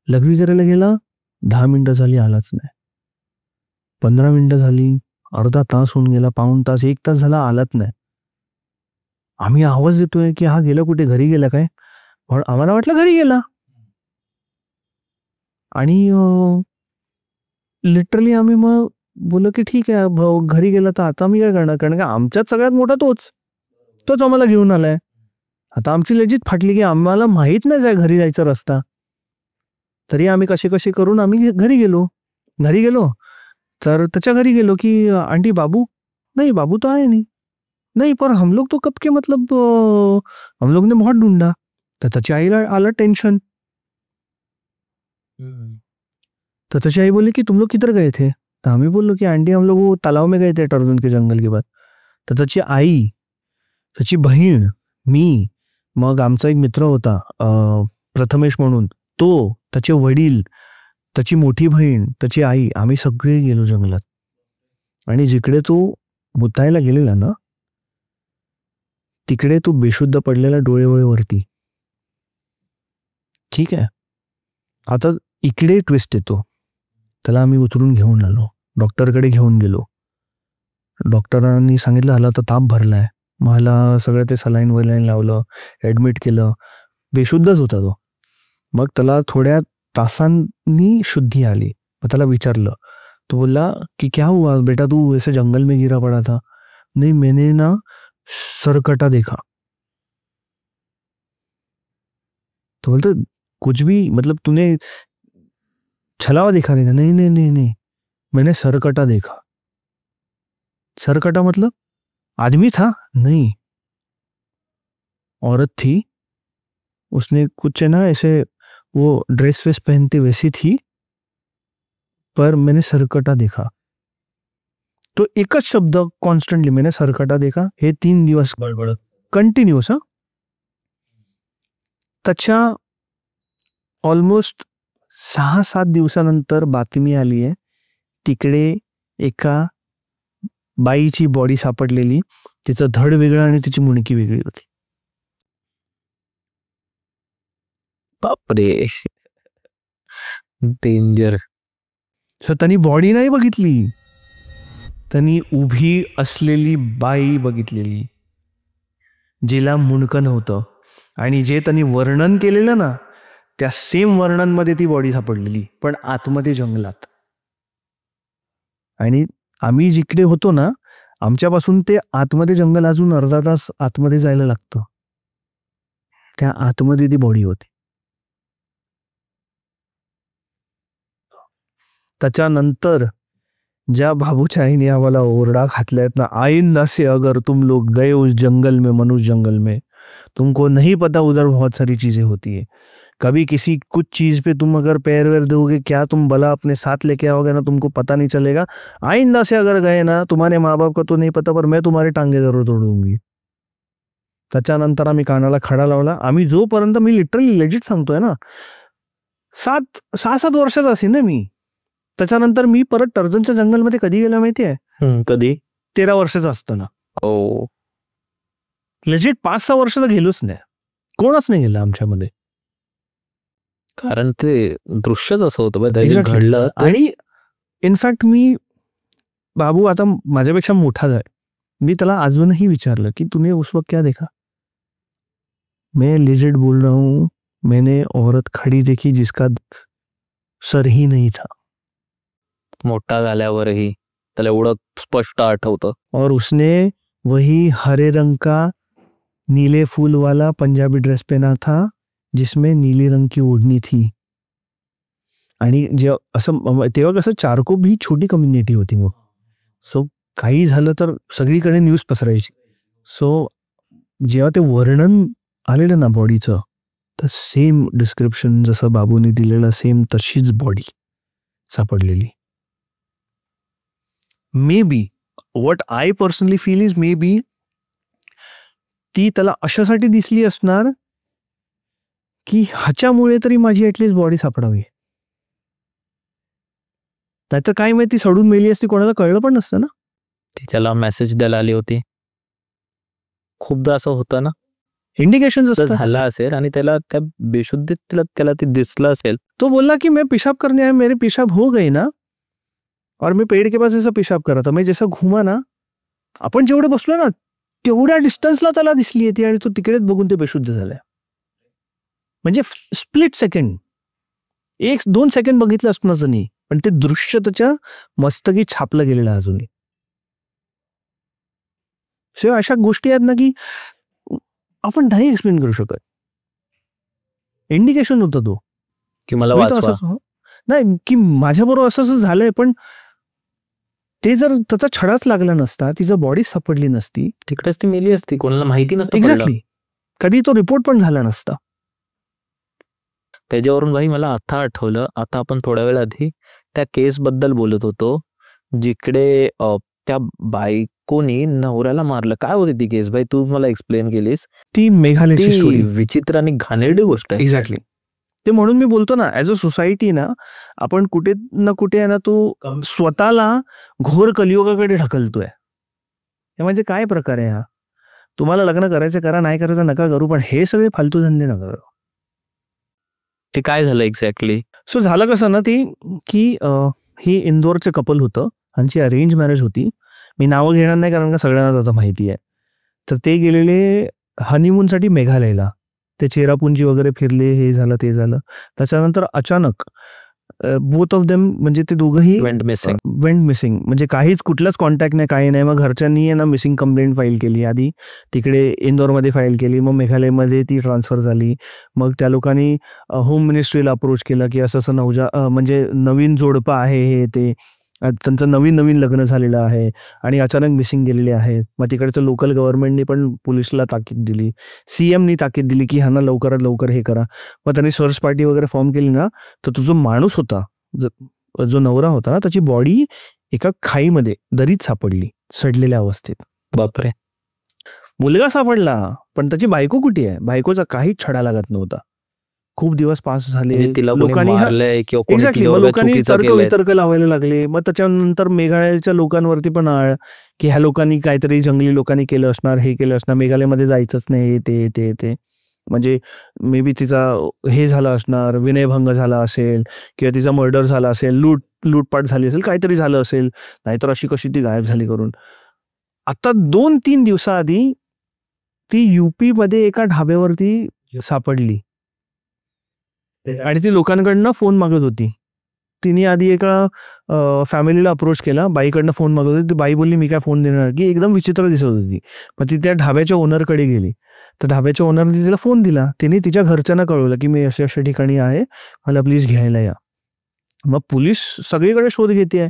लघवी करायला गेला, 10 मिनिटं झाली आलाच नाही. 15 मिनिटं झाली, अर्धा तास होऊन गेला, पाऊण तास, 1 तास झाला आलाच नाही. आम्ही आवाज देतोय की हा गेला कुठे, घरी गेला काय? पण आम्हाला वाटलं घरी गेला. आणि लिटरली आम्ही मग बोललो की ठीक आहे भाऊ घरी गेला तर आता मी काय करणार, कारण का आमच्यात सगळ्यात मोठा तोच आम्हाला घेऊन आलाय. आता आमची लेजिट फाटली की आम्हाला माहित नाही घरी जायचा रस्ता. तरी आम्ही कसे करून आम्ही घरी गेलो तर त्याच्या घरी गेलो की आंटी बाबू नहीं, बाबू तो आए नहीं, पर हम लोग तो कब के मतलब हम लोग ने बहुत ढूंढा. तर त्याच्या आईला आलं टेन्शन. तो त्याची आई बोली कि तुम लोग किधर गए थे? तो हमें बोलो कि आंटी हम लोग वो तालाब में गए थे टर्जन के जंगल के बाद. तर त्याची आई, त्याची बहीण, मी, मग आमचा एक मित्र होता प्रथमेश म्हणून, तो, त्याचे वडील, त्याची मोठी बहीण, त्याची आई, आम्ही सगळे गेलो जंगलात. आणि जिकडे तो मुतायला गेलेला ना तिकडे तो बेशुद्ध पडलेला डोळे वरती. ठीक आहे. आता इकडे ट्विस्ट येतो. त्याला आम्ही उचलून घेऊन आलो, डॉक्टरकडे घेऊन गेलो. डॉक्टरांनी सांगितलं ह्याला तर ताप भरलाय. मला सगळं ते सलाईन वलाईन लावलं, ॲडमिट केलं. बेशुद्धच होता तो. मग त्याला थोड्या तासांनी शुद्धी आली. मग त्याला विचारलं, तो बोलला की क्या हुआ बेटा, तू ऐसे जंगल में गिरा पड़ा था? नहीं, मैंने ना सरकटा देखा. तो बोलते कुछ भी मतलब तूने छलावा दिखा रहे थे, नहीं नहीं नहीं नहीं, मैंने सरकटा देखा। सरकटा मतलब आदमी था? नहीं, औरत थी। उसने कुछ है ना ऐसे वो ड्रेस वेस पहनती वैसी थी, पर मैंने सरकटा देखा। तो एकच शब्द कॉन्स्टंटली, मैंने सरकटा देखा, हे 3 दिवस
बडबडत.
कंटिन्युअस. त्याच्या ऑलमोस्ट 6-7 दिवसानंतर बातमी आली आहे, तिकडे एका बाईची बॉडी सापडलेली, तिचं धड वेगळं आणि तिची मुंडकी वेगळी होती.
बापरे, डेंजर.
सो त्यांनी बॉडी नाही बघितली, त्यांनी उभी असलेली बाई बघितलेली, जिला मुंडकं नव्हतं. आणि जे त्यांनी वर्णन केलेलं ना, त्या सेम वर्णनमध्ये ती बॉडी सापडलेली, पण आतमध्ये जंगलात. आणि आम्ही जिकडे होतो ना, आमच्यापासून ते आतमध्ये जंगल अजून अर्धा तास आतमध्ये जायला लागतं. त्या आतमध्ये ती बॉडी होती. त्याच्यानंतर ज्या बाबूच्या आईने आम्हाला ओरडा घातलायत ना, आइंदा से अगर तुम लोग गए उस जंगल में, मनुष्य जंगल में, तुमको नहीं पता उधर बहुत सारी चीजें होती है. कभी किसी कुछ चीज पे तुम अगर पैर वैर दोगे, क्या तुम बला अपने साथ लेके आओगे ना, तुमको पता नहीं चलेगा. आइंदा से अगर गए ना, तुम्हारे माँ बाप का तो नहीं पता, पर मैं तुम्हारी टांगे जरूर तोड़ दूंगी. त्याच्यानंतर आम्ही कानाला खडा लावला. आम्ही जोपर्यंत, मी लिटरली लेजिट सांगतोय ना, 6-7 वर्षाचा असेल ना मी. त्याच्यानंतर मी परत टर्झनच्या जंगलमध्ये कधी गेला माहितीये?
कधी?
13 वर्षाचा असताना.
ओ,
लेजिट 5-6 वर्ष तर गेलोच नाही, कोणच नाही गेलं आमच्यामध्ये.
कारण ते दृश्यच असं होतं बघ, ते
Exactly.
घडलं.
आणि इनफॅक्ट मी, बाबू आता माझ्यापेक्षा मोठा आहे, मी त्याला अजूनही विचारलं की तूने उस वक्त क्या देखा. मैं लेजिट बोल रहा हूं, मैंने औरत खड़ी देखी जिसका सर ही नहीं था,
मोठा झाल्यावरही त्याला एवढं स्पष्ट आठवतं.
और उसने वही हरे रंग का नीले फूल वाला पंजाबी ड्रेस पहना था, जिसमें नीले रंग की ओढ़नी थी. आणि जे असं तेव्हा कसं चारकोप ही छोटी कम्युनिटी होती मग. सो काही झालं तर सगळीकडे न्यूज पसरायची. सो जेव्हा ते वर्णन आलेलं ना बॉडीचं, तर सेम डिस्क्रिप्शन जसं बाबूने दिलेलं, सेम तशीच बॉडी सापडलेली. May be what I personally feel is, may be ती त्याला अशासाठी दिसली असणार की ह्याच्यामुळे तरी माझी ऍटलीस्ट बॉडी सापडावी. नाहीतर काय माहिती सडून मेली असती, कोणाला कळलं पण नसतं ना.
ती त्याला मेसेज द्यायला आली होती. खूपदा असं होतं ना,
इंडिकेशन
झाला असेल आणि त्याला त्या बेशुद्धीत त्याला ते दिसलं असेल.
तो बोलला कि मैं पेशाब करने आया, मेरे पेशाब हो गई ना, और मैं पेड़ के पास ऐसा पेशाब कर रहा था, मैं जैसा घुमा ना, आपण जेवढे बसलो ना तेवढ्या डिस्टन्सला त्याला दिसली येते, आणि तो तिकडेच बघून ते बेशुद्ध झालाय. म्हणजे स्प्लिट सेकंड, 1-2 सेकंड बघितलं असणार नाही, पण ते दृश्य त्याच्या मस्तकी छापलं गेलेलं अजूनही. अशा गोष्टी आहेत ना की आपण नाही एक्सप्लेन करू शकत. इंडिकेशन होता तो
की मला
मी तर
वाचवा.
असंच, नाही की माझ्याबरोबर असं असं झालंय, पण ते जर त्याचा छडाच लागला नसता, तिचं बॉडी सापडली नसती,
तिकडेच ती मेली असती, कोणाला माहिती नसतं.
एक्झॅक्टली, कधी तो रिपोर्ट पण झाला नसता.
त्याच्यावरून भाई मला आता आठवलं, आता आपण थोड्या वेळ आधी त्या केस बद्दल बोलत होतो, जिकडे त्या बायकोनी नवऱ्याला मारलं. काय होती ती केस भाई, तू मला एक्सप्लेन केलीस.
ती मेघालयची
ती
स्टोरी.
विचित्र आणि घाणेरडी गोष्ट आहे.
एक्झॅक्टली. ते म्हणून मी बोलतो ना, ऍज अ सोसायटी ना, आपण कुठे ना कुठे आहे ना, तो स्वतःला घोर कलियुगाकडे ढकलतोय. हे म्हणजे काय प्रकार आहे हा? तुम्हाला लग्न करायचं करा, नाही करायचं नका करू, पण हे सगळे फालतू धंदे नका करू.
ते काय झालं एक्झॅक्टली?
सो झालं कसं ना, ती की ही इंदोरचे कपल होतं, त्यांची अरेंज मॅरेज होती. मी नावं घेणार नाही कारण का सगळ्यांना आता माहिती आहे. तर ते गेलेले हनीमूनसाठी मेघालयला. ते चेरापुंजी वगैरे फिरले, हे झालं ते झालं. त्याच्यानंतर अचानक बोथ ऑफ देम म्हणजे ते दोघंही
वेंट मिसिंग.
वेंट मिसिंग, म्हणजे काहीच कुठलाच कॉन्टॅक्ट नाही, काही नाही. मग घरच्यांनी आहे ना मिसिंग कंप्लेंट फाईल केली. आधी तिकडे इंदोरमध्ये फाईल केली, मग मेघालयमध्ये ती ट्रान्सफर झाली. मग त्या लोकांनी होम मिनिस्ट्रीला अप्रोच केलं की असं असं म्हणजे नवीन जोडपं आहे हे ते, त्यांचं नवीन लग्न झालेलं आहे आणि अचानक मिसिंग गेलेले आहेत. मग तिकडचं लोकल गव्हर्नमेंटनी पण पोलिसला ताकीद दिली, CMनी ताकीद दिली की ह्यांना लवकरात लवकर हे करा. मग त्यांनी सर्च पार्टी वगैरे फॉर्म केली ना, तर तो जो माणूस होता, जो नवरा होता ना, त्याची बॉडी एका खाईमध्ये दरीत सापडली सडलेल्या अवस्थेत.
बापरे.
मुलगा सापडला पण त्याची बायको कुठे आहे? बायकोचा काहीच छडा लागत नव्हता. खूप दिवस पास झाले,
म्हणजे तिला कोणी
लोकांनी
मारलंय किंवा कोणी
एक्झॅक्टली, मग
तिच्यावर
लोकांनी
चुकीचं
तर्क
केलंय.
वितर्क लावायला लागले. मग त्याच्यानंतर मेघालयच्या लोकांवरती पण आळ की ह्या लोकांनी काहीतरी जंगली लोकांनी केलं असणार, हे केलं असणार, मेघालयमध्ये जायचंच नाही, ते ते ते म्हणजे मे बी तिचा हे झालं असणार, विनयभंग झाला असेल किंवा तिचा मर्डर झाला असेल, लूटपाट झाली असेल, काहीतरी झालं असेल, नाहीतर अशी कशी ती गायब झाली करून. आता 2-3 दिवसाआधी ती UP मध्ये एका ढाब्यावरती सापडली आणि ती लोकांकडनं फोन मागत होती. तिने आधी एका फॅमिलीला अप्रोच केला, बाईकडनं फोन मागत होती. ती बाई बोलली मी काय फोन देणार, की एकदम विचित्र दिसत होती. मग ती त्या ढाब्याच्या ओनरकडे गेली, तर ढाब्याच्या ओनरने तिला फोन दिला. तिने तिच्या घरच्यांना कळवलं की मी अशा अशा ठिकाणी आहे, मला प्लीज घ्यायला या. मग पोलीस सगळीकडे शोध घेते आहे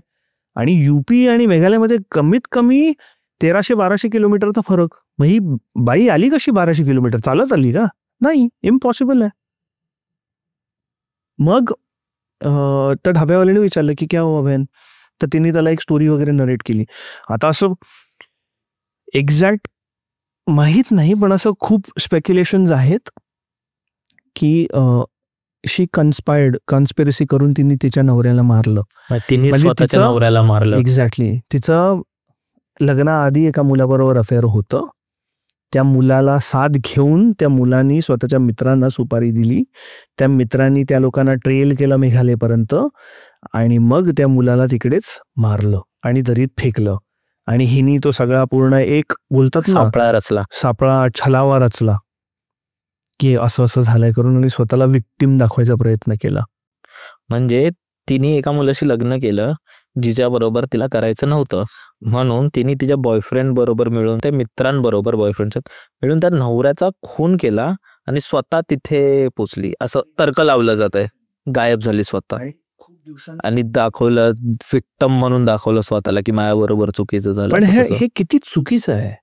आणि UP आणि मेघालयमध्ये कमीत कमी 1300-1200 किलोमीटरचा फरक. मग ही बाई आली कशी 1200 किलोमीटर? चालत आली का? नाही, इम्पॉसिबल आहे. मग त्या ढाब्यावाल्याने विचारलं की क्या हुआ बहन, तर तिने त्याला एक स्टोरी वगैरे नरेट केली. आता असं एक्झॅक्ट माहीत नाही, पण असं खूप स्पेक्युलेशन्स आहेत की शी कन्स्पिरसी करून तिने तिच्या नवऱ्याला मारलं.
तिने
म्हणजे
स्वतःच्या
तिचं-
नवऱ्याला मारलं.
एक्झॅक्टली, तिचं लग्नाआधी एका मुलाबरोबर अफेअर होतं. त्या मुलाला साथ घेऊन त्या मुलांनी स्वतःच्या मित्रांना सुपारी दिली. त्या मित्रांनी त्या लोकांना ट्रेल केलं मेघालयपर्यंत आणि मग त्या मुलाला तिकडेच मारलं आणि दरीत फेकलं. आणि हिनी तो सगळा पूर्ण एक बोलतात ना
सापळा रचला.
सापळा छलावा रचला की असं असं झालंय करून आणि स्वतःला विक्टिम दाखवायचा प्रयत्न केला.
म्हणजे तिने एका मुलाशी लग्न केलं जिच्या बरोबर तिला करायचं नव्हतं, म्हणून तिने तिच्या बॉयफ्रेंड बरोबर मिळून, त्या मित्रांबरोबर बॉयफ्रेंडच्या मिळून त्या नवऱ्याचा खून केला आणि स्वतः तिथे पोचली असं तर्क लावलं जात आहे. गायब झाली स्वतः आणि दाखवलं, विक्टम म्हणून दाखवलं स्वतःला की माझ्या बरोबर चुकीचं झालं.
पण
असं तसं.
हे किती चुकीचं आहे.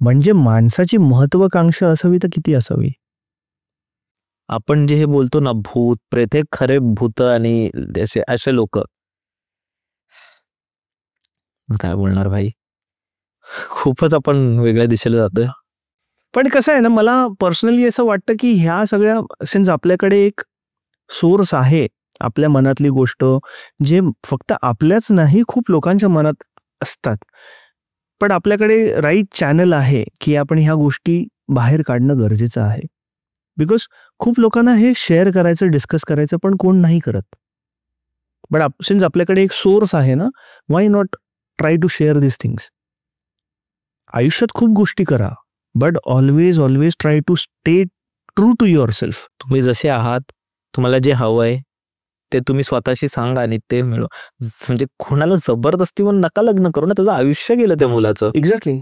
म्हणजे माणसाची महत्वाकांक्षा असावी तर किती असावी.
आपण जे हे बोलतो ना भूत प्रेत, हे खरे भूत आणि असे लोक, काय बोलणार भाई, खूपच आपण वेगळ्या दिशेला जातोय.
पण कसं आहे ना, मला पर्सनली असं वाटतं की ह्या सगळ्या सिन्स आपल्याकडे एक सोर्स आहे, आपल्या मनातली गोष्ट जे फक्त आपल्याच नाही खूप लोकांच्या मनात असतात, पण आपल्याकडे राईट चॅनल आहे की आपण ह्या गोष्टी बाहेर काढणं गरजेचं आहे. बिकॉज खूप लोकांना हे शेअर करायचं, डिस्कस करायचं, पण कोण नाही करत. बट सिन्स आपल्याकडे एक सोर्स आहे ना, why not try to share this things. आयुष्यात खूप गोष्टी करा, but always try to stay true to yourself.
तुम्ही जसे आहात, तुम्हाला जे हवंय ते तुम्ही स्वतःशी सांगा आणि ते मिळवा. म्हणजे कोणाला जबरदस्ती म्हणून नका लग्न करू ना, त्याचं आयुष्य गेलं त्या मुलाचं.
एक्झॅक्टली.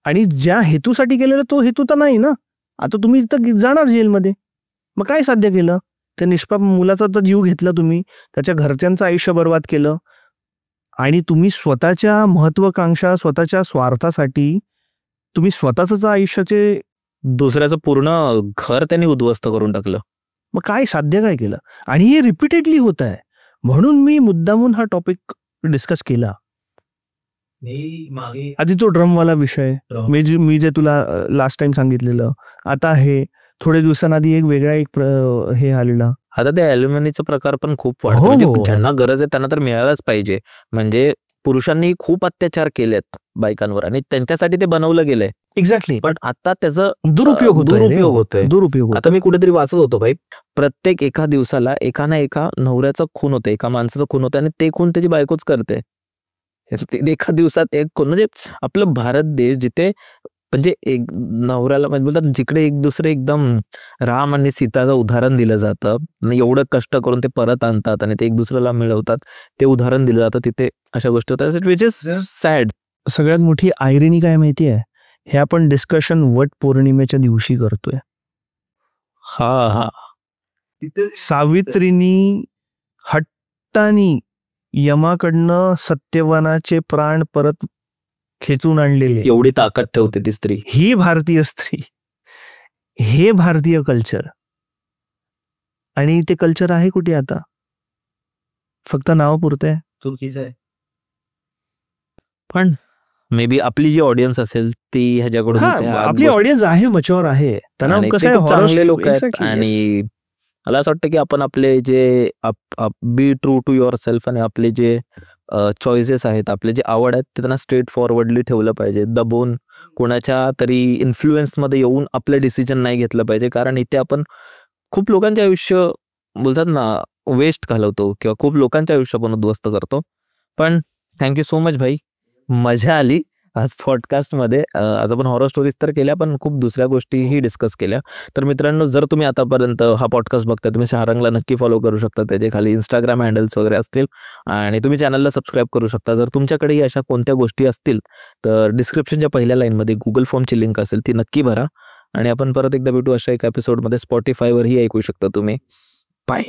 आणि ज्या हेतूसाठी केलेला तो हेतू तर नाही ना. आता तुम्ही तर जाणार जेलमध्ये, मग काय साध्य केलं? त्या निष्पाप मुलाचा तर जीव घेतला तुम्ही, त्याच्या घरच्यांचं आयुष्य बर्बाद केलं आणि तुम्ही स्वतःच्या महत्वाकांक्षा, स्वतःच्या स्वार्थासाठी तुम्ही स्वतःच आयुष्याचे,
दुसऱ्याचं पूर्ण घर त्यांनी उद्ध्वस्त करून टाकलं.
मग काय साध्य काय केलं? आणि हे रिपीटेडली होत आहे. म्हणून मी मुद्दामून हा टॉपिक डिस्कस केला. आधी तो ड्रमवाला विषय, मी जे तुला लास्ट टाइम सांगितलेलं, आता हे थोडे दिवसांआधी एक वेगळा एक हे आलेला.
आता ते ॲल्युमिनीचा प्रकार पण खूप वाढतो.
हो,
म्हणजे
हो.
ज्यांना गरज आहे त्यांना तर मिळायलाच पाहिजे. म्हणजे पुरुषांनी खूप अत्याचार केलेत बायकांवर आणि त्यांच्यासाठी ते बनवलं गेलंय.
एक्झॅक्टली.
पण आता त्याचा
दुरुपयोग
होतोय.
दुरुपयोग.
आता मी कुठेतरी वाचत होतो भाई, प्रत्येक एका दिवसाला एका ना एका नवऱ्याचा खून होतं, एका माणसाचा खून होतं आणि ते खून त्याची बायकोच करते. एका दिवसात एक खून. म्हणजे आपलं भारत देश जिथे म्हणजे एक नवऱ्याला म्हणजे बोलतात जिकडे एक दुसरे एकदम राम आणि सीताचं उदाहरण दिलं जातं आणि एवढं कष्ट करून ते परत आणतात आणि ते एक दुसऱ्याला मिळवतात, ते उदाहरण दिलं जातं तिथे अशा गोष्टी होतात विच इज सॅड.
सगळ्यात मोठी आयरनी काय माहिती आहे, हे आपण डिस्कशन वट पौर्णिमेच्या दिवशी करतोय.
हा
सावित्रीनी हट्टानी यमाकडनं सत्यवानाचे प्राण परत खेचून आणलेले.
एवढी ताकद ठेवते ती स्त्री.
ही भारतीय स्त्री, हे भारतीय कल्चर. आणि ते कल्चर आहे कुठे आता, फक्त नाव पुरतंय.
चुकीचं आहे.
पण मे बी आपली जी ऑडियन्स असेल ती ह्याच्याकडून
आपली ऑडियन्स आहे, मच्युअर आहे, त्यांना
आणि
कसं
ते
आहे
खूप
horror
चांगले लोक आहेत.
exactly, yes.
आणि मला असं वाटतं की आपण आपले जे be true to yourself आणि आपले जे चॉईसेस आहेत, आपले जे आवड आहेत ते त्यांना स्ट्रेट फॉरवर्डली ठेवलं पाहिजे. दबून कोणाच्या तरी इन्फ्लुएन्समध्ये येऊन आपलं डिसिजन नाही घेतलं पाहिजे, कारण इथे आपण खूप लोकांचे आयुष्य बोलतात ना वेस्ट घालवतो किंवा खूप लोकांचे आयुष्य आपण उद्ध्वस्त करतो. पण थँक्यू सो मच भाई, मजा आली आज पॉडकास्टमध्ये. आज आपण हॉरर स्टोरीज तर केल्या, पण खूप दुसऱ्या गोष्टीही डिस्कस केल्या. तर मित्रांनो, जर तुम्ही आतापर्यंत हा पॉडकास्ट बघता, तुम्ही शाहरंगला नक्की फॉलो करू शकता. त्याचे खाली इंस्टाग्राम हँडल्स वगैरे असतील आणि तुम्ही चॅनलला सबस्क्राईब करू शकता. जर तुमच्याकडेही अशा कोणत्या गोष्टी असतील तर डिस्क्रिप्शनच्या पहिल्या लाईनमध्ये गुगल फॉर्मची लिंक असेल, ती नक्की भरा. आणि आपण परत एकदा भेटू अशा एका एपिसोडमध्ये. स्पॉटिफायवरही ऐकू शकता तुम्ही. बाय.